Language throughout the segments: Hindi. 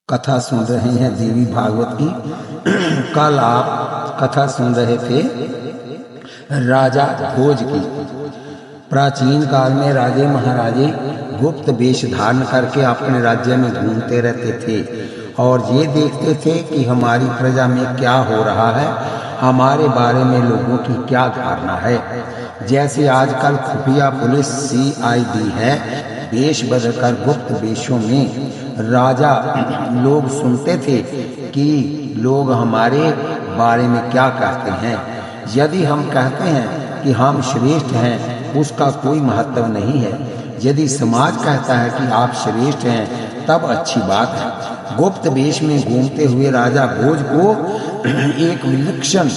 कथा सुन रहे हैं देवी भागवत की। कल आप कथा सुन रहे थे राजा भोज की। प्राचीन काल में राजे महाराजे गुप्त वेश धारण करके अपने राज्य में घूमते रहते थे और ये देखते थे कि हमारी प्रजा में क्या हो रहा है, हमारे बारे में लोगों की क्या धारणा है। जैसे आजकल खुफिया पुलिस CID है, वेश बदलकर गुप्त वेशों में राजा लोग सुनते थे कि लोग हमारे बारे में क्या कहते हैं। यदि हम कहते हैं कि हम श्रेष्ठ हैं, उसका कोई महत्व नहीं है। यदि समाज कहता है कि आप श्रेष्ठ हैं, तब अच्छी बात है। गुप्त वेश में घूमते हुए राजा भोज को एक विलक्षण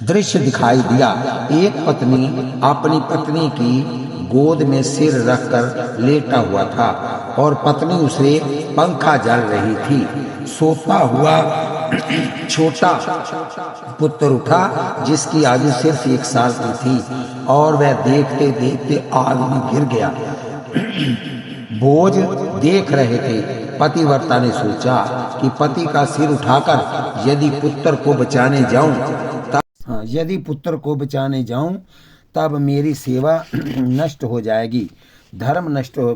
दृश्य दिखाई दिया। एक पत्नी अपनी पत्नी की गोद में सिर रखकर लेटा हुआ था और पत्नी उसे पंखा जल रही थी। सोता हुआ छोटा पुत्र उठा जिसकी आयु सिर्फ 1 साल की थी और वह देखते देखते आग में गिर गया। भोज देख रहे थे। पतिव्रता ने सोचा कि पति का सिर उठाकर यदि पुत्र को बचाने जाऊं तब मेरी सेवा नष्ट हो जाएगी, धर्म नष्ट हो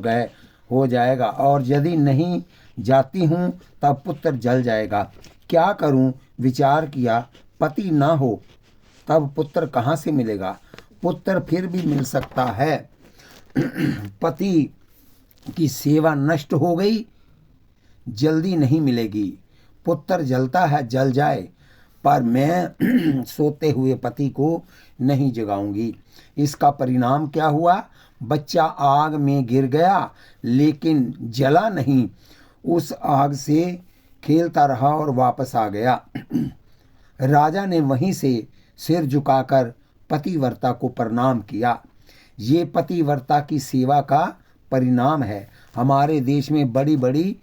जाएगा, और यदि नहीं जाती हूँ तब पुत्र जल जाएगा। क्या करूँ? विचार किया। पति ना हो तब पुत्र कहाँ से मिलेगा? पुत्र फिर भी मिल सकता है। पति की सेवा नष्ट हो गई, जल्दी नहीं मिलेगी। पुत्र जलता है, जल जाए, पर मैं सोते हुए पति को नहीं जगाऊंगी। इसका परिणाम क्या हुआ? बच्चा आग में गिर गया लेकिन जला नहीं, उस आग से खेलता रहा और वापस आ गया। राजा ने वहीं से सिर झुकाकर पतिव्रता को प्रणाम किया। ये पतिव्रता की सेवा का परिणाम है। हमारे देश में बड़ी बड़ी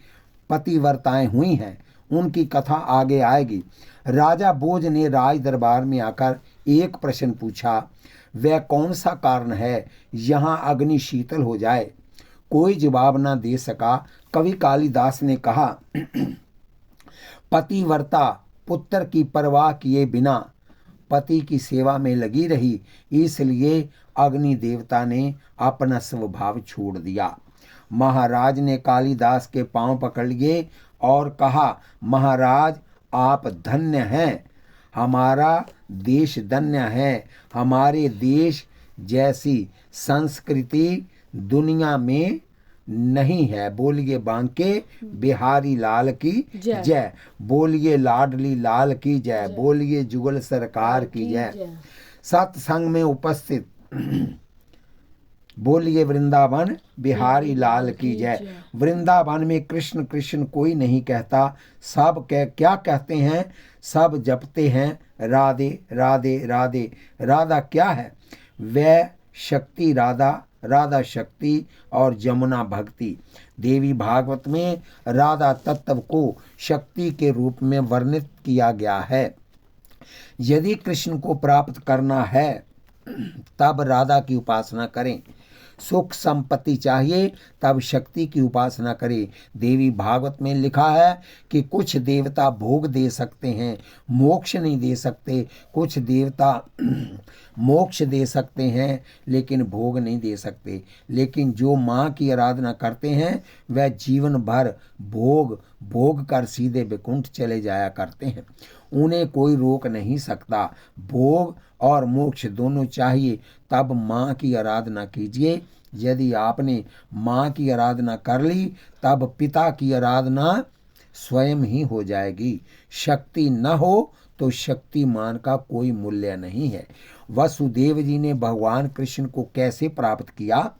पतिव्रताएं हुई हैं, उनकी कथा आगे आएगी। राजा भोज ने राज दरबार में आकर एक प्रश्न पूछा। वह कौन सा कारण है यहाँ अग्नि शीतल हो जाए? कोई जवाब न दे सका। कवि कालिदास ने कहा, पतिव्रता पुत्र की परवाह किए बिना पति की सेवा में लगी रही, इसलिए अग्नि देवता ने अपना स्वभाव छोड़ दिया। महाराज ने कालिदास के पांव पकड़ लिए और कहा, महाराज आप धन्य हैं, हमारा देश धन्य है। हमारे देश जैसी संस्कृति दुनिया में नहीं है। बोलिए बांके बिहारी लाल की जय। बोलिए लाडली लाल की जय। बोलिए जुगल सरकार की जय। सत्संग में उपस्थित बोलिए वृंदावन बिहारी लाल की जय। वृंदावन में कृष्ण कृष्ण कोई नहीं कहता, सब क्या कहते हैं? सब जपते हैं राधे राधे राधे। राधा क्या है? वह शक्ति राधा, राधा शक्ति और जमुना भक्ति। देवी भागवत में राधा तत्व को शक्ति के रूप में वर्णित किया गया है। यदि कृष्ण को प्राप्त करना है तब राधा की उपासना करें। सुख संपत्ति चाहिए तब शक्ति की उपासना करें। देवी भागवत में लिखा है कि कुछ देवता भोग दे सकते हैं, मोक्ष नहीं दे सकते। कुछ देवता मोक्ष दे सकते हैं लेकिन भोग नहीं दे सकते। लेकिन जो माँ की आराधना करते हैं वह जीवन भर भोग कर सीधे वैकुंठ चले जाया करते हैं। उन्हें कोई रोक नहीं सकता। भोग और मोक्ष दोनों चाहिए तब माँ की आराधना कीजिए। यदि आपने माँ की आराधना कर ली तब पिता की आराधना स्वयं ही हो जाएगी। शक्ति न हो तो शक्तिमान का कोई मूल्य नहीं है। वसुदेव जी ने भगवान कृष्ण को कैसे प्राप्त किया?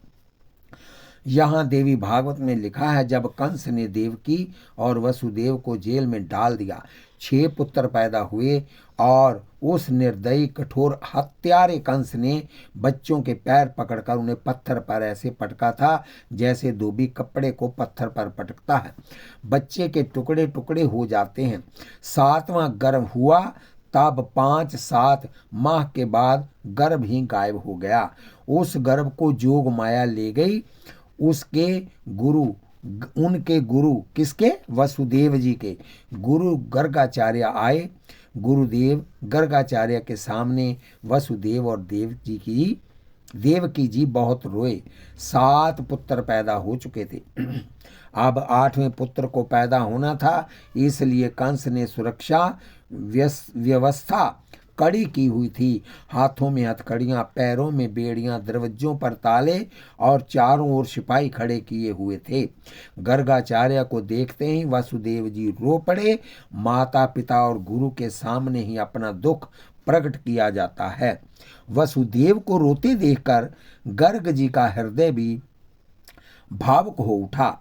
यहाँ देवी भागवत में लिखा है, जब कंस ने देवकी और वसुदेव को जेल में डाल दिया, 6 पुत्र पैदा हुए और उस निर्दयी कठोर हत्यारे कंस ने बच्चों के पैर पकड़कर उन्हें पत्थर पर ऐसे पटका था जैसे धोबी कपड़े को पत्थर पर पटकता है। बच्चे के टुकड़े टुकड़े हो जाते हैं। 7वां गर्भ हुआ तब 5-7 माह के बाद गर्भ ही गायब हो गया। उस गर्भ को जोग माया ले गई। उसके गुरु उनके गुरु, किसके? वसुदेव जी के गुरु गर्गाचार्य आए। गुरुदेव गर्गाचार्य के सामने वसुदेव और देवकी जी बहुत रोए। 7 पुत्र पैदा हो चुके थे। अब 8वें पुत्र को पैदा होना था, इसलिए कंस ने सुरक्षा व्यवस्था कड़ी की हुई थी। हाथों में हथकड़ियां, पैरों में बेड़ियां, दरवाजों पर ताले और चारों ओर सिपाही खड़े किए हुए थे। गर्गाचार्य को देखते ही वसुदेव जी रो पड़े। माता पिता और गुरु के सामने ही अपना दुख प्रकट किया जाता है। वसुदेव को रोते देखकर गर्ग जी का हृदय भी भावुक हो उठा।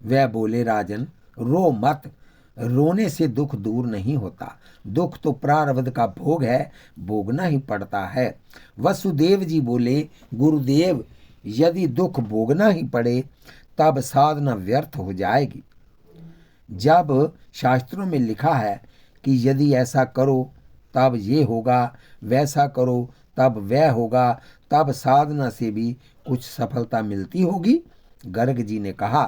वह बोले, राजन रो मत, रोने से दुख दूर नहीं होता। दुख तो प्रारब्ध का भोग है, भोगना ही पड़ता है। वसुदेव जी बोले, गुरुदेव यदि दुख भोगना ही पड़े तब साधना व्यर्थ हो जाएगी। जब शास्त्रों में लिखा है कि यदि ऐसा करो तब ये होगा, वैसा करो तब वह होगा, तब साधना से भी कुछ सफलता मिलती होगी। गर्ग जी ने कहा,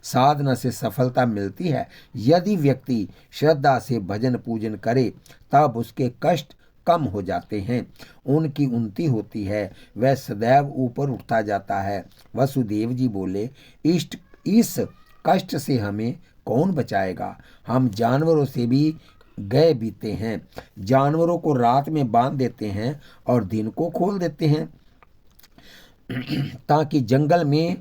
साधना से सफलता मिलती है। यदि व्यक्ति श्रद्धा से भजन पूजन करे तब उसके कष्ट कम हो जाते हैं, उनकी उन्नति होती है, वह सदैव ऊपर उठता जाता है। वसुदेव जी बोले, इस कष्ट से हमें कौन बचाएगा? हम जानवरों से भी गए बीते हैं। जानवरों को रात में बांध देते हैं और दिन को खोल देते हैं ताकि जंगल में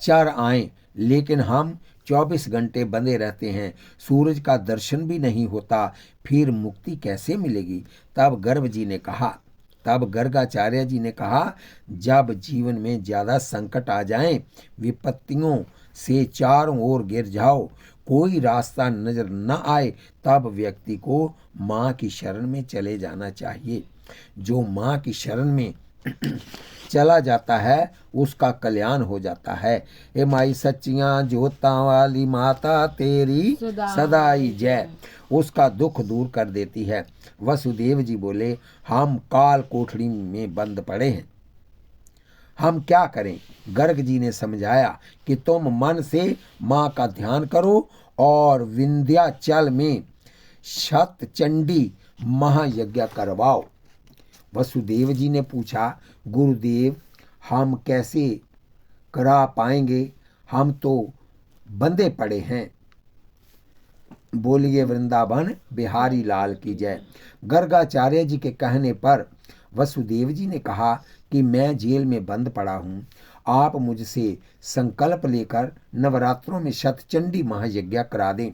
चर आए, लेकिन हम 24 घंटे बंधे रहते हैं, सूरज का दर्शन भी नहीं होता, फिर मुक्ति कैसे मिलेगी? तब गर्गाचार्य जी ने कहा, जब जीवन में ज्यादा संकट आ जाएं, विपत्तियों से चारों ओर गिर जाओ, कोई रास्ता नजर न आए, तब व्यक्ति को माँ की शरण में चले जाना चाहिए। जो माँ की शरण में चला जाता है उसका कल्याण हो जाता है। हे माई सच्चियां जोता वाली माता तेरी सदाई जय, उसका दुख दूर कर देती है। वसुदेव जी बोले, हम काल कोठरी में बंद पड़े हैं, हम क्या करें? गर्ग जी ने समझाया कि तुम मन से माँ का ध्यान करो और विंध्याचल में शतचंडी महायज्ञ करवाओ। वसुदेव जी ने पूछा, गुरुदेव हम कैसे करा पाएंगे, हम तो बंधे पड़े हैं। बोलिए वृंदावन बिहारी लाल की जय। गर्गाचार्य जी के कहने पर वसुदेव जी ने कहा कि मैं जेल में बंद पड़ा हूँ, आप मुझसे संकल्प लेकर नवरात्रों में शतचंडी महायज्ञ करा दें।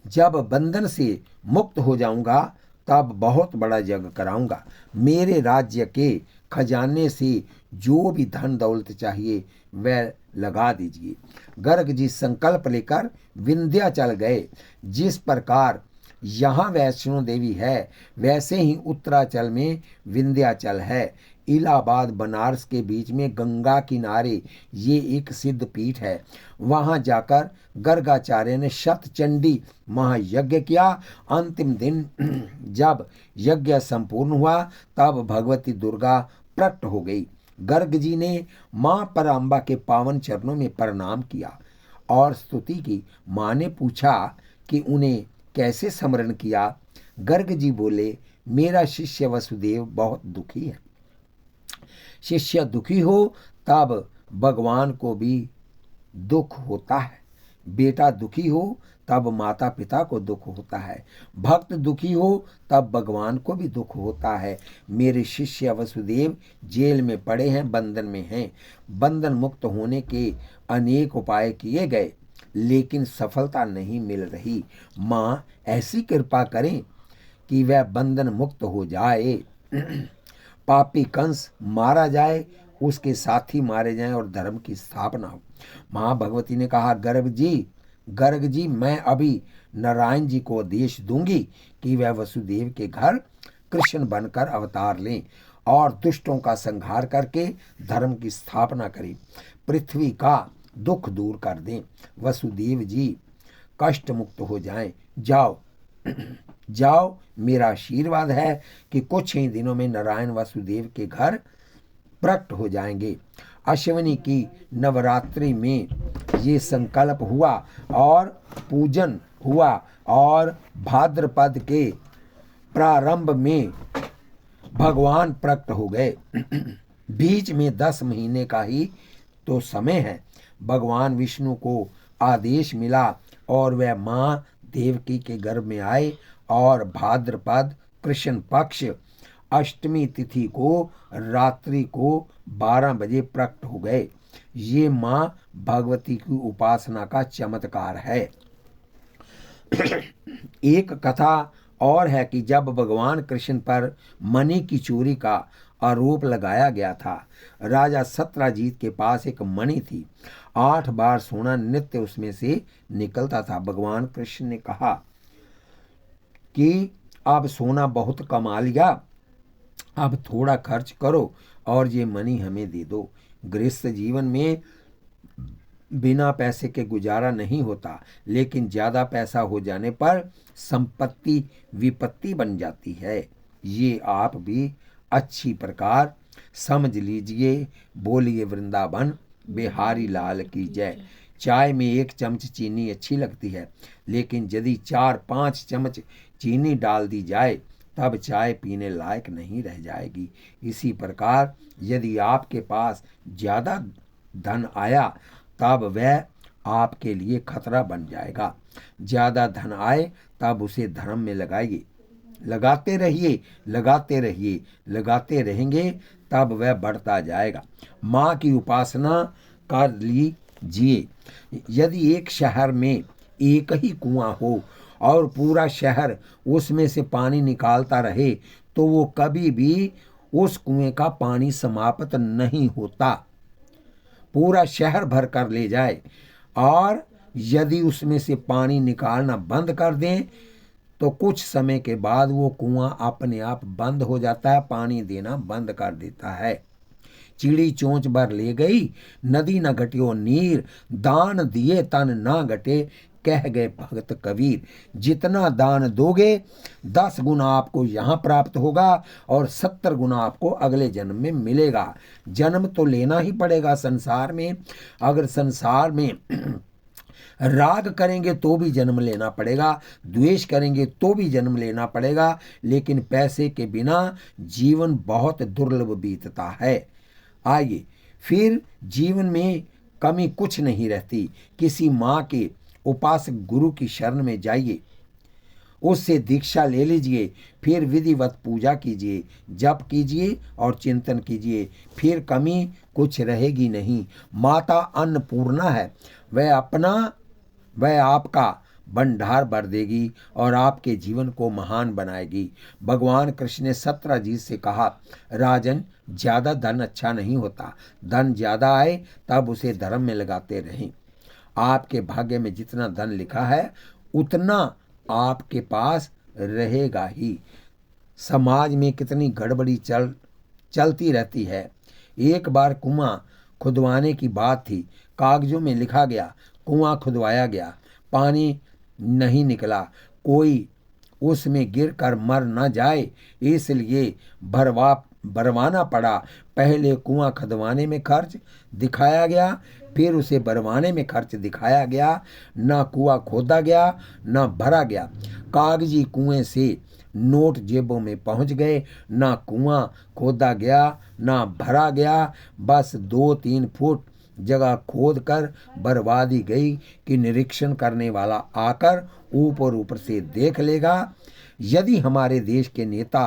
जब बंधन से मुक्त हो जाऊंगा तब बहुत बड़ा यज्ञ कराऊंगा। मेरे राज्य के खजाने से जो भी धन दौलत चाहिए वह लगा दीजिए। गर्ग जी संकल्प लेकर विंध्याचल गए। जिस प्रकार यहाँ वैष्णो देवी है, वैसे ही उत्तराचल में विंध्याचल है। इलाहाबाद बनारस के बीच में गंगा किनारे ये एक सिद्ध पीठ है। वहां जाकर गर्गाचार्य ने शतचंडी महायज्ञ किया। अंतिम दिन जब यज्ञ संपूर्ण हुआ तब भगवती दुर्गा प्रकट हो गई। गर्ग जी ने मां पराम्बा के पावन चरणों में प्रणाम किया और स्तुति की। मां ने पूछा कि उन्हें कैसे स्मरण किया। गर्ग जी बोले, मेरा शिष्य वसुदेव बहुत दुखी है। शिष्य दुखी हो तब भगवान को भी दुख होता है। बेटा दुखी हो तब माता पिता को दुख होता है। भक्त दुखी हो तब भगवान को भी दुख होता है। मेरे शिष्य वसुदेव जेल में पड़े हैं, बंधन में हैं। बंधन मुक्त होने के अनेक उपाय किए गए लेकिन सफलता नहीं मिल रही। माँ ऐसी कृपा करें कि वह बंधन मुक्त हो जाए, पापी कंस मारा जाए, उसके साथी मारे जाएं और धर्म की स्थापना हो। माँ भगवती ने कहा, गर्ग जी मैं अभी नारायण जी को आदेश दूंगी कि वह वसुदेव के घर कृष्ण बनकर अवतार लें और दुष्टों का संहार करके धर्म की स्थापना करें, पृथ्वी का दुख दूर कर दें, वसुदेव जी कष्ट मुक्त हो जाएं। जाओ, मेरा आशीर्वाद है कि कुछ ही दिनों में नारायण वसुदेव के घर प्रकट हो जाएंगे। अश्विनी की नवरात्रि में ये संकल्प हुआ और पूजन हुआ और भाद्रपद के प्रारंभ में भगवान प्रकट हो गए। बीच में 10 महीने का ही तो समय है। भगवान विष्णु को आदेश मिला और वह माँ देवकी के गर्भ में आए और भाद्रपद कृष्ण पक्ष अष्टमी तिथि को रात्रि को 12 बजे प्रकट हो गए। ये माँ भगवती की उपासना का चमत्कार है। एक कथा और है कि जब भगवान कृष्ण पर मणि की चोरी का आरोप लगाया गया था, राजा सत्यजीत के पास एक मणि थी। 8 बार सोना नित्य उसमें से निकलता था। भगवान कृष्ण ने कहा कि अब सोना बहुत कमा लिया, अब थोड़ा खर्च करो और ये मणि हमें दे दो। गृहस्थ जीवन में बिना पैसे के गुजारा नहीं होता, लेकिन ज़्यादा पैसा हो जाने पर संपत्ति विपत्ति बन जाती है। ये आप भी अच्छी प्रकार समझ लीजिए। बोलिए वृंदावन बिहारी लाल की जय। चाय में 1 चम्मच चीनी अच्छी लगती है, लेकिन यदि 4-5 चम्मच चीनी डाल दी जाए तब चाय पीने लायक नहीं रह जाएगी। इसी प्रकार यदि आपके पास ज़्यादा धन आया तब वह आपके लिए खतरा बन जाएगा। ज़्यादा धन आए तब उसे धर्म में लगाइए, लगाते रहिए, लगाते रहिए, लगाते रहेंगे तब वह बढ़ता जाएगा। माँ की उपासना कर लीजिए। यदि एक शहर में एक ही कुआं हो और पूरा शहर उसमें से पानी निकालता रहे तो वो कभी भी उस कुएं का पानी समाप्त नहीं होता। पूरा शहर भर कर ले जाए और यदि उसमें से पानी निकालना बंद कर दें तो कुछ समय के बाद वो कुआं अपने आप बंद हो जाता है, पानी देना बंद कर देता है। चिड़ी चोंच भर ले गई, नदी न घटियो नीर, दान दिए तन ना घटे, कह गए भगत कबीर। जितना दान दोगे 10 गुना आपको यहाँ प्राप्त होगा और 70 गुना आपको अगले जन्म में मिलेगा। जन्म तो लेना ही पड़ेगा संसार में। अगर संसार में राग करेंगे तो भी जन्म लेना पड़ेगा, द्वेष करेंगे तो भी जन्म लेना पड़ेगा, लेकिन पैसे के बिना जीवन बहुत दुर्लभ बीतता है। आइए, फिर जीवन में कमी कुछ नहीं रहती। किसी माँ के उपासक गुरु की शरण में जाइए, उससे दीक्षा ले लीजिए, फिर विधिवत पूजा कीजिए, जप कीजिए और चिंतन कीजिए, फिर कमी कुछ रहेगी नहीं। माता अन्नपूर्णा है, वह आपका भंडार भर देगी और आपके जीवन को महान बनाएगी। भगवान कृष्ण ने सत्यजीत से कहा, राजन, ज़्यादा धन अच्छा नहीं होता। धन ज़्यादा आए तब उसे धर्म में लगाते रहें। आपके भाग्य में जितना धन लिखा है उतना आपके पास रहेगा ही। समाज में कितनी गड़बड़ी चलती रहती है। एक बार कुआं खुदवाने की बात थी, कागजों में लिखा गया, कुआं खुदवाया गया, पानी नहीं निकला, कोई उसमें गिरकर मर न जाए इसलिए भरवाना पड़ा। पहले कुआं खुदवाने में खर्च दिखाया गया, फिर उसे भरवाने में खर्च दिखाया गया। ना कुआं खोदा गया ना भरा गया। कागजी कुएं से नोट जेबों में पहुंच गए। ना कुआं खोदा गया ना भरा गया, बस 2-3 फुट जगह खोद कर बर्बाद दी गई कि निरीक्षण करने वाला आकर ऊपर से देख लेगा। यदि हमारे देश के नेता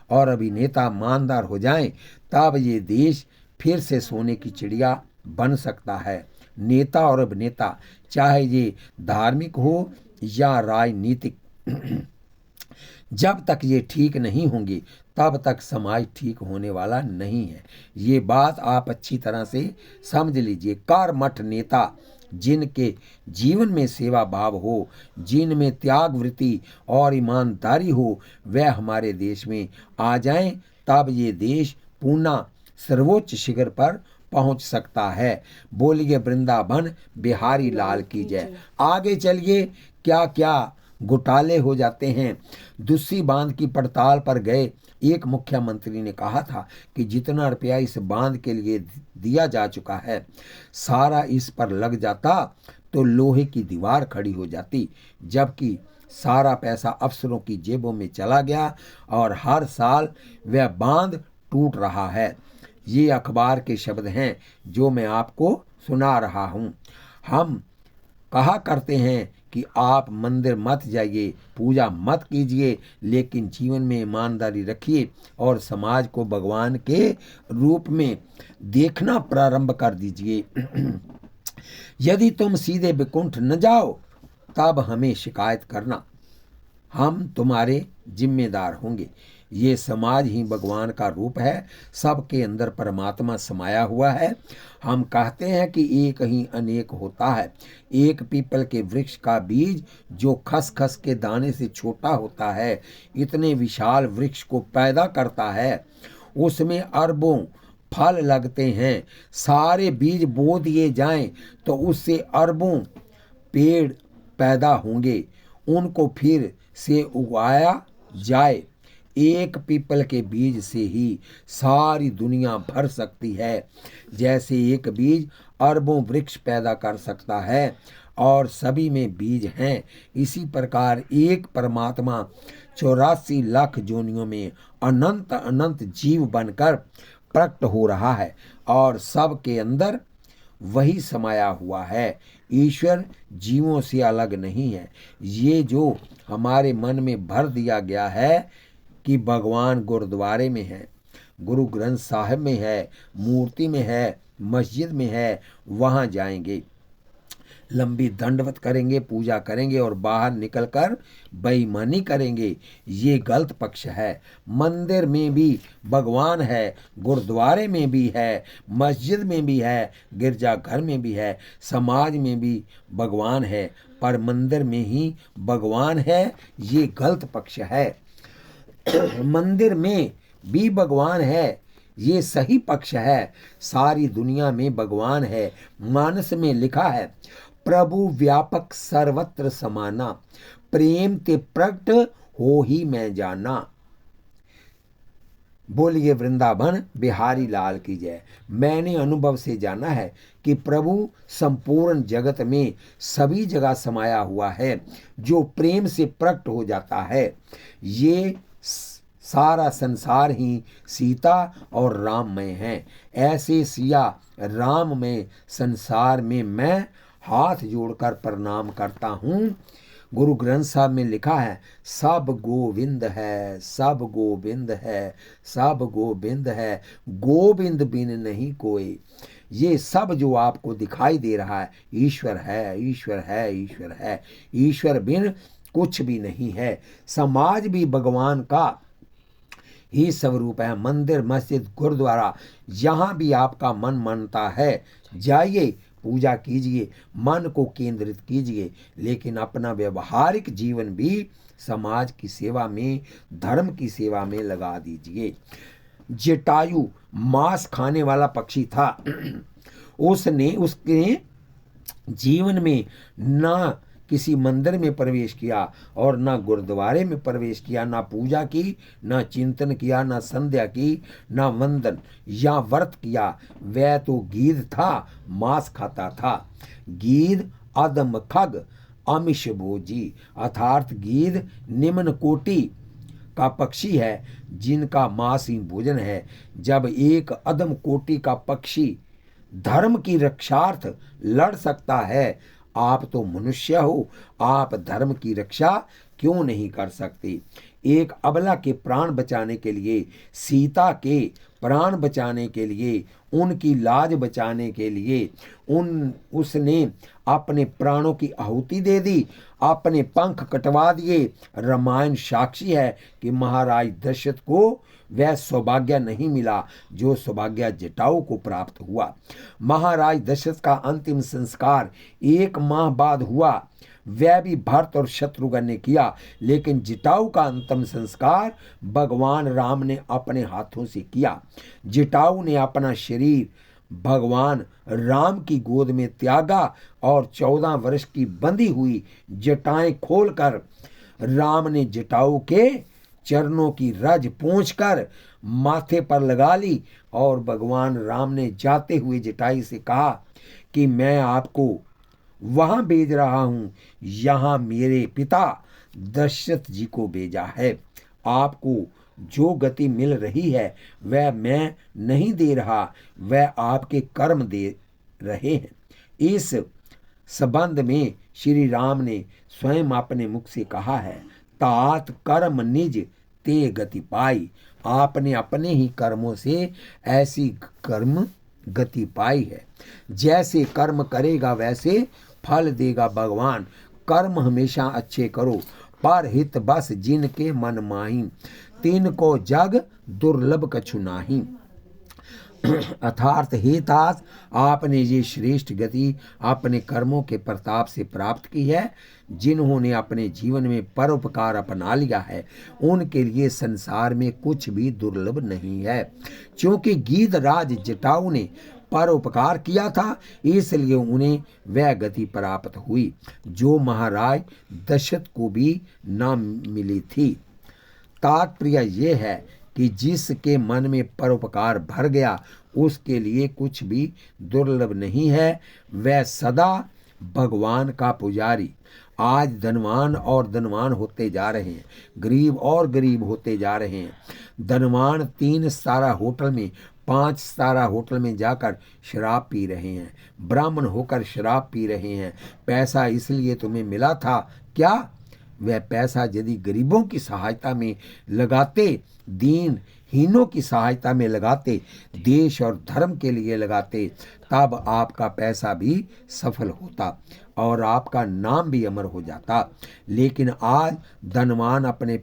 और अभिनेता ईमानदार हो जाएं, तब ये देश फिर से सोने की चिड़िया बन सकता है। नेता और अभिनेता चाहे ये धार्मिक हो या राजनीतिक, जब तक ये ठीक नहीं होंगे तब तक समाज ठीक होने वाला नहीं है। ये बात आप अच्छी तरह से समझ लीजिए। कर्मठ नेता जिनके जीवन में सेवा भाव हो, जिनमें त्याग वृत्ति और ईमानदारी हो, वह हमारे देश में आ जाएं, तब ये देश पुनः सर्वोच्च शिखर पर पहुंच सकता है। बोलिए वृंदावन बिहारी लाल की जय। आगे चलिए क्या क्या घोटाले हो जाते हैं। दूसरी बांध की पड़ताल पर गए एक मुख्यमंत्री ने कहा था कि जितना रुपया इस बांध के लिए दिया जा चुका है, सारा इस पर लग जाता तो लोहे की दीवार खड़ी हो जाती, जबकि सारा पैसा अफसरों की जेबों में चला गया और हर साल वह बांध टूट रहा है। ये अखबार के शब्द हैं जो मैं आपको सुना रहा हूँ। हम कहा करते हैं कि आप मंदिर मत जाइए, पूजा मत कीजिए, लेकिन जीवन में ईमानदारी रखिए और समाज को भगवान के रूप में देखना प्रारंभ कर दीजिए। यदि तुम सीधे वैकुंठ न जाओ तब हमें शिकायत करना, हम तुम्हारे जिम्मेदार होंगे। ये समाज ही भगवान का रूप है, सबके अंदर परमात्मा समाया हुआ है। हम कहते हैं कि एक ही अनेक होता है। एक पीपल के वृक्ष का बीज जो खसखस के दाने से छोटा होता है, इतने विशाल वृक्ष को पैदा करता है। उसमें अरबों फल लगते हैं। सारे बीज बो दिए जाएं तो उससे अरबों पेड़ पैदा होंगे, उनको फिर से उगाया जाए। एक पीपल के बीज से ही सारी दुनिया भर सकती है। जैसे एक बीज अरबों वृक्ष पैदा कर सकता है और सभी में बीज हैं, इसी प्रकार एक परमात्मा 84 लाख जोनियों में अनंत अनंत जीव बनकर प्रकट हो रहा है और सब के अंदर वही समाया हुआ है। ईश्वर जीवों से अलग नहीं है। ये जो हमारे मन में भर दिया गया है कि भगवान गुरुद्वारे में है, गुरु ग्रंथ साहिब में है, मूर्ति में है, मस्जिद में है, वहाँ जाएंगे, लंबी दंडवत करेंगे, पूजा करेंगे और बाहर निकलकर बेईमानी करेंगे, ये गलत पक्ष है। मंदिर में भी भगवान है, गुरुद्वारे में भी है, मस्जिद में भी है, गिरजाघर में भी है, समाज में भी भगवान है, पर मंदिर में ही भगवान है, ये गलत पक्ष है। मंदिर में भी भगवान है, ये सही पक्ष है। सारी दुनिया में भगवान है। मानस में लिखा है, प्रभु व्यापक सर्वत्र समाना, प्रेम ते प्रगट हो ही मैं जाना। बोलिए वृंदावन बिहारी लाल की जय। मैंने अनुभव से जाना है कि प्रभु संपूर्ण जगत में सभी जगह समाया हुआ है, जो प्रेम से प्रकट हो जाता है। ये सारा संसार ही सीता और राम में है। ऐसे सिया राम में संसार में मैं हाथ जोड़कर प्रणाम करता हूँ। गुरु ग्रंथ साहब में लिखा है, सब गोविंद है, सब गोविंद है, सब गोविंद है, गोविंद बिन नहीं कोई। ये सब जो आपको दिखाई दे रहा है, ईश्वर है, ईश्वर है, ईश्वर है। ईश्वर बिन कुछ भी नहीं है। समाज भी भगवान का ही स्वरूप है। मंदिर, मस्जिद, गुरुद्वारा, जहाँ भी आपका मन मानता है जाइए, पूजा कीजिए, मन को केंद्रित कीजिए, लेकिन अपना व्यवहारिक जीवन भी समाज की सेवा में, धर्म की सेवा में लगा दीजिए। जटायु मांस खाने वाला पक्षी था। उसके जीवन में न किसी मंदिर में प्रवेश किया और न गुरुद्वारे में प्रवेश किया, ना पूजा की, ना चिंतन किया, ना संध्या की, ना वंदन या व्रत किया। वह तो गीध था, मांस खाता था। गीध अदम खग अमिष भोजी, अर्थात गीध निम्न कोटि का पक्षी है जिनका मांस ही भोजन है। जब एक अदम कोटि का पक्षी धर्म की रक्षार्थ लड़ सकता है, आप तो मनुष्य हो, आप धर्म की रक्षा क्यों नहीं कर सकते? एक अबला के प्राण बचाने के लिए, सीता के प्राण बचाने के लिए, उनकी लाज बचाने के लिए उसने अपने प्राणों की आहुति दे दी, अपने पंख कटवा दिए। रामायण साक्षी है कि महाराज दशरथ को वह सौभाग्य नहीं मिला जो सौभाग्य जटाऊ को प्राप्त हुआ। महाराज दशरथ का अंतिम संस्कार 1 माह बाद हुआ। वह भी भरत और शत्रुघ्न ने किया, लेकिन जटाऊ का अंतिम संस्कार भगवान राम ने अपने हाथों से किया। जटाऊ ने अपना शरीर भगवान राम की गोद में त्यागा और 14 वर्ष की बंधी हुई जटाएं खोलकर राम ने जटाऊ के चरणों की रज पोंछकर माथे पर लगा ली और भगवान राम ने जाते हुए जटाई से कहा कि मैं आपको वहां भेज रहा हूं, यहां मेरे पिता दशरथ जी को भेजा है। आपको जो गति मिल रही है वह मैं नहीं दे रहा, वह आपके कर्म दे रहे हैं। इस संबंध में श्री राम ने स्वयं अपने मुख से कहा है, तात कर्म निज ते गति पाई। आपने अपने ही कर्मों से ऐसी कर्म गति पाई है। जैसे कर्म करेगा वैसे फल देगा भगवान। कर्म हमेशा अच्छे करो, पर हित बस जिनके मन माही, तीन को जग दुर्लभ कछु नाही। अर्थात हे तात, आपने ये श्रेष्ठ गति अपने कर्मों के प्रताप से प्राप्त की है। जिन्होंने अपने जीवन में परोपकार अपना लिया है उनके लिए संसार में कुछ भी दुर्लभ नहीं है। क्योंकि गीधराज जटाऊ ने परोपकार किया था, इसलिए उन्हें वह गति प्राप्त हुई जो महाराज दशरथ को भी न मिली थी। तात्पर्य ये है कि जिसके मन में परोपकार भर गया उसके लिए कुछ भी दुर्लभ नहीं है। वह सदा भगवान का पुजारी। आज धनवान और धनवान होते जा रहे हैं, गरीब और गरीब होते जा रहे हैं। धनवान 3 सितारा होटल में 5 सितारा होटल में जाकर शराब पी रहे हैं, ब्राह्मण होकर शराब पी रहे हैं। पैसा इसलिए तुम्हें मिला था क्या? वह पैसा यदि गरीबों की सहायता में लगाते, दीन हीनों की सहायता में लगाते, देश और धर्म के लिए लगाते, तब आपका पैसा भी सफल होता और आपका नाम भी अमर हो जाता। लेकिन आज धनवान अपने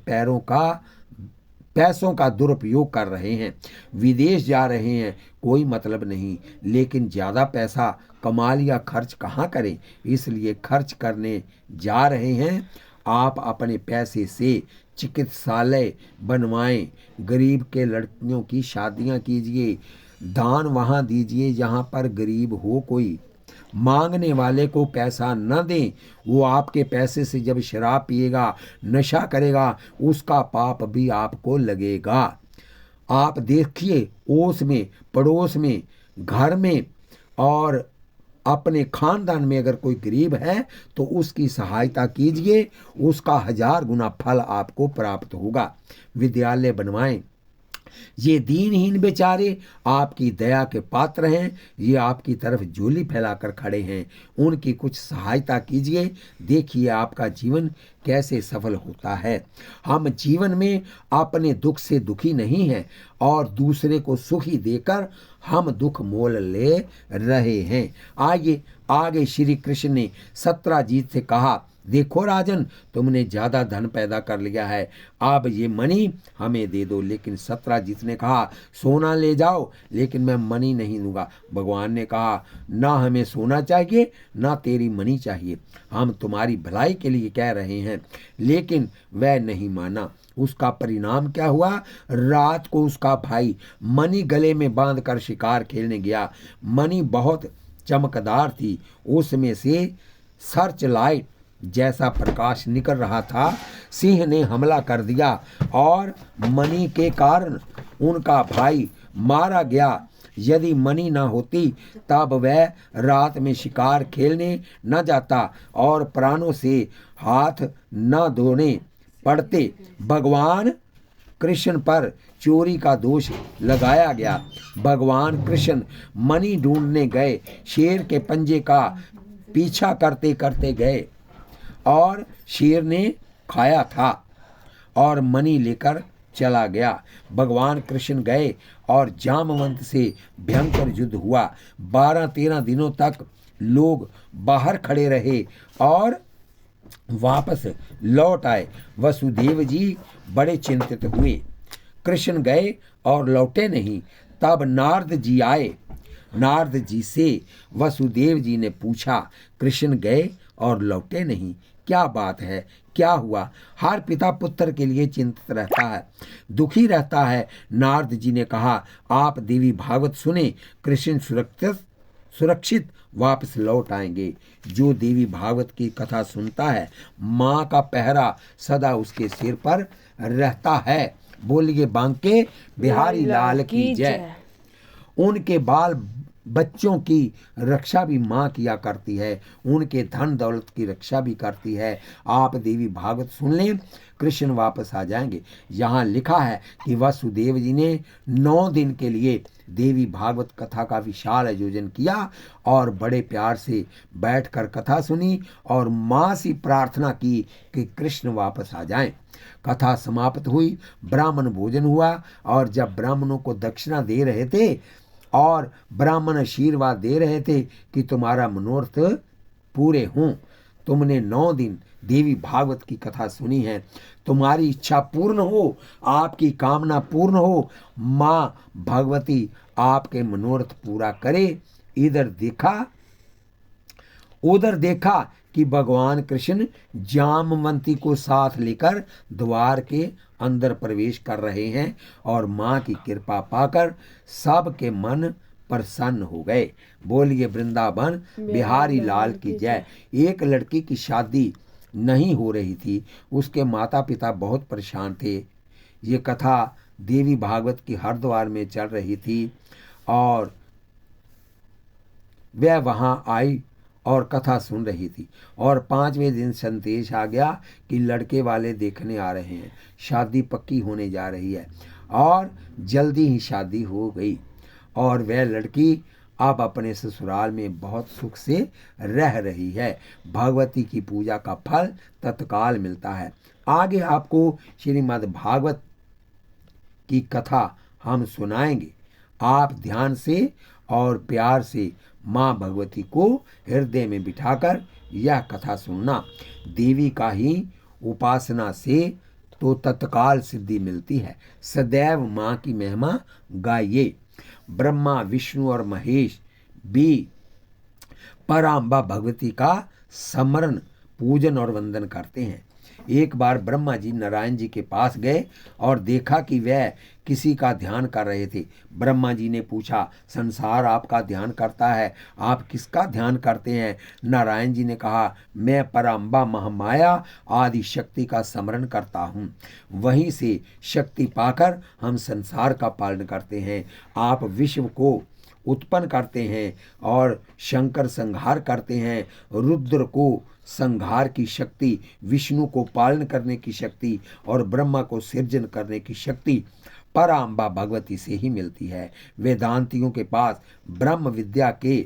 पैसों का दुरुपयोग कर रहे हैं, विदेश जा रहे हैं, कोई मतलब नहीं, लेकिन ज़्यादा पैसा कमा लिया, खर्च कहाँ करें, इसलिए खर्च करने जा रहे हैं। आप अपने पैसे से चिकित्सालय बनवाएं, गरीब के लड़कियों की शादियां कीजिए, दान वहाँ दीजिए जहाँ पर गरीब हो कोई। मांगने वाले को पैसा न दें, वो आपके पैसे से जब शराब पिएगा, नशा करेगा, उसका पाप भी आपको लगेगा। आप देखिए, ओस में, पड़ोस में, घर में और अपने खानदान में अगर कोई गरीब है तो उसकी सहायता कीजिए, उसका 1000 गुना फल आपको प्राप्त होगा। विद्यालय बनवाएं। ये दीनहीन बेचारे आपकी दया के पात्र हैं, ये आपकी तरफ झोली फैलाकर खड़े हैं, उनकी कुछ सहायता कीजिए। देखिए आपका जीवन कैसे सफल होता है। हम जीवन में अपने दुख से दुखी नहीं हैं और दूसरे को सुखी देकर हम दुख मोल ले रहे हैं। आइए आगे श्री कृष्ण ने सत्यजीत से कहा, देखो राजन, तुमने ज्यादा धन पैदा कर लिया है, अब ये मणि हमें दे दो। लेकिन सत्यजीत ने कहा, सोना ले जाओ, लेकिन मैं मणि नहीं दूंगा। भगवान ने कहा, ना हमें सोना चाहिए ना तेरी मणि चाहिए, हम तुम्हारी भलाई के लिए कह रहे हैं। लेकिन वह नहीं माना। उसका परिणाम क्या हुआ? रात को उसका भाई मणि गले में बांध कर शिकार खेलने गया। मणि बहुत चमकदार थी, उसमें से सर्च लाइट जैसा प्रकाश निकल रहा था। सिंह ने हमला कर दिया और मणि के कारण उनका भाई मारा गया। यदि मणि न होती तब वह रात में शिकार खेलने न जाता और प्राणों से हाथ न धोने पड़ते। भगवान कृष्ण पर चोरी का दोष लगाया गया। भगवान कृष्ण मणि ढूंढने गए, शेर के पंजे का पीछा करते करते गए और शेर ने खाया था और मणि लेकर चला गया। भगवान कृष्ण गए और जामवंत से भयंकर युद्ध हुआ। 12-13 दिनों तक लोग बाहर खड़े रहे और वापस लौट आए। वसुदेव जी बड़े चिंतित हुए। कृष्ण गए और लौटे नहीं। तब नारद जी आए। नारद जी से वसुदेव जी ने पूछा, कृष्ण गए और लौटे नहीं, क्या बात है, क्या हुआ? हर पिता पुत्र के लिए चिंतित रहता है, दुखी रहता है। नारद जी ने कहा, आप देवी भागवत सुने, कृष्ण सुरक्षित वापस लौट आएंगे। जो देवी भागवत की कथा सुनता है, माँ का पहरा सदा उसके सिर पर रहता है। बोलिए बांके बिहारी लाल की जय। उनके बाल बच्चों की रक्षा भी माँ किया करती है, उनके धन दौलत की रक्षा भी करती है। आप देवी भागवत सुन लें, कृष्ण वापस आ जाएंगे। यहाँ लिखा है कि वसुदेव जी ने 9 दिन के लिए देवी भागवत कथा का विशाल आयोजन किया और बड़े प्यार से बैठकर कथा सुनी और माँ से प्रार्थना की कि कृष्ण वापस आ जाएं। कथा समाप्त हुई, ब्राह्मण भोजन हुआ और जब ब्राह्मणों को दक्षिणा दे रहे थे और ब्राह्मण आशीर्वाद दे रहे थे कि तुम्हारा मनोरथ पूरे हों, तुमने 9 दिन देवी भागवत की कथा सुनी है, तुम्हारी इच्छा पूर्ण हो, आपकी कामना पूर्ण हो, माँ भगवती आपके मनोरथ पूरा करे। इधर देखा उधर देखा कि भगवान कृष्ण जामवंती को साथ लेकर द्वार के अंदर प्रवेश कर रहे हैं और माँ की कृपा पाकर सबके मन प्रसन्न हो गए। बोलिए वृंदावन बिहारी लाल की जय। एक लड़की की शादी नहीं हो रही थी, उसके माता पिता बहुत परेशान थे। ये कथा देवी भागवत की हरिद्वार में चल रही थी और वह वहां आई और कथा सुन रही थी और 5वें दिन संदेश आ गया कि लड़के वाले देखने आ रहे हैं, शादी पक्की होने जा रही है और जल्दी ही शादी हो गई और वह लड़की अब अपने ससुराल में बहुत सुख से रह रही है। भगवती की पूजा का फल तत्काल मिलता है। आगे आपको श्रीमद् भागवत की कथा हम सुनाएंगे। आप ध्यान से और प्यार से माँ भगवती को हृदय में बिठाकर यह कथा सुनना। देवी का ही उपासना से तो तत्काल सिद्धि मिलती है। सदैव माँ की महिमा गाइए। ब्रह्मा विष्णु और महेश भी पराम्बा भगवती का स्मरण पूजन और वंदन करते हैं। एक बार ब्रह्मा जी नारायण जी के पास गए और देखा कि वह किसी का ध्यान कर रहे थे। ब्रह्मा जी ने पूछा, संसार आपका ध्यान करता है, आप किसका ध्यान करते हैं? नारायण जी ने कहा, मैं पराम्बा महामाया आदि शक्ति का स्मरण करता हूँ, वहीं से शक्ति पाकर हम संसार का पालन करते हैं। आप विश्व को उत्पन्न करते हैं और शंकर संहार करते हैं। रुद्र को संहार की शक्ति, विष्णु को पालन करने की शक्ति और ब्रह्मा को सृजन करने की शक्ति पराम्बा भगवती से ही मिलती है। वेदांतियों के पास ब्रह्म विद्या के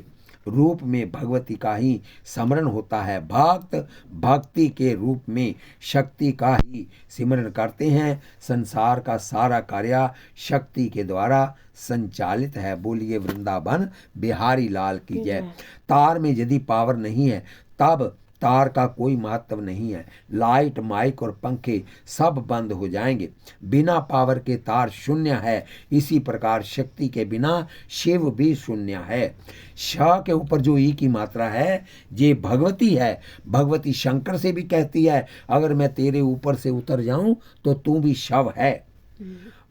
रूप में भगवती का ही स्मरण होता है। भक्त भक्ति के रूप में शक्ति का ही सिमरन करते हैं। संसार का सारा कार्य शक्ति के द्वारा संचालित है। बोलिए वृंदावन बिहारी लाल की जय। तार में यदि पावर नहीं है तब तार का कोई महत्व नहीं है। लाइट, माइक और पंखे सब बंद हो जाएंगे। बिना पावर के तार शून्य है। इसी प्रकार शक्ति के बिना शिव भी शून्य है। श के ऊपर जो ई की मात्रा है ये भगवती है। भगवती शंकर से भी कहती है, अगर मैं तेरे ऊपर से उतर जाऊं तो तू भी शव है।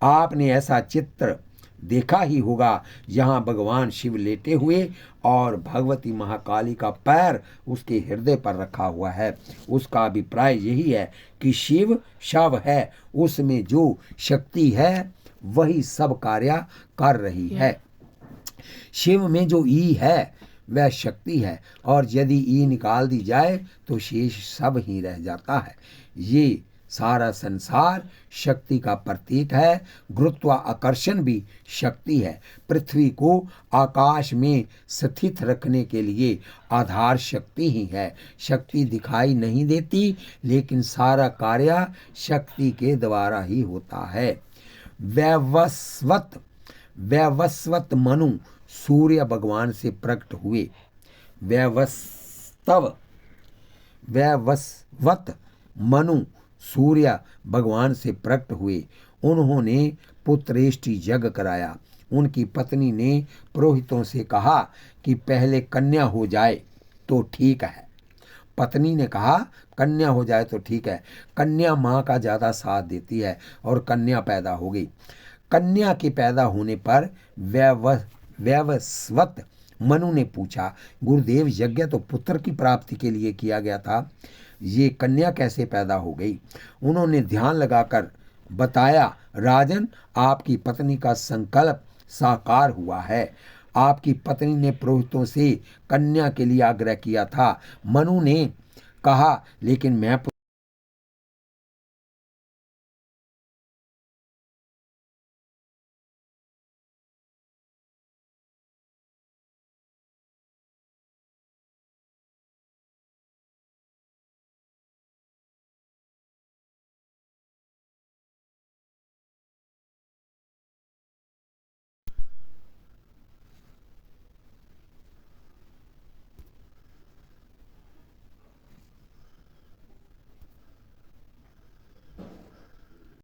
आपने ऐसा चित्र देखा ही होगा जहां भगवान शिव लेटे हुए और भगवती महाकाली का पैर उसके हृदय पर रखा हुआ है। उसका अभिप्राय यही है कि शिव शव है, उसमें जो शक्ति है वही सब कार्य कर रही है। शिव में जो ई है वह शक्ति है और यदि ई निकाल दी जाए तो शेष सब ही रह जाता है। ये सारा संसार शक्ति का प्रतीक है। गुरुत्वाकर्षण भी शक्ति है। पृथ्वी को आकाश में स्थित रखने के लिए आधार शक्ति ही है। शक्ति दिखाई नहीं देती लेकिन सारा कार्य शक्ति के द्वारा ही होता है। वैवस्वत मनु सूर्य भगवान से प्रकट हुए। वैवस्वत मनु सूर्य भगवान से प्रकट हुए। उन्होंने पुत्रेष्टि यज्ञ कराया। उनकी पत्नी ने पुरोहितों से कहा कि पहले कन्या हो जाए तो ठीक है। पत्नी ने कहा कन्या हो जाए तो ठीक है। कन्या माँ का ज़्यादा साथ देती है और कन्या पैदा हो गई। कन्या के पैदा होने पर वैवस्वत मनु ने पूछा, गुरुदेव यज्ञ तो पुत्र की प्राप्ति के लिए किया गया था, ये कन्या कैसे पैदा हो गई? उन्होंने ध्यान लगाकर बताया, राजन आपकी पत्नी का संकल्प साकार हुआ है। आपकी पत्नी ने पुरोहितों से कन्या के लिए आग्रह किया था। मनु ने कहा, लेकिन मैं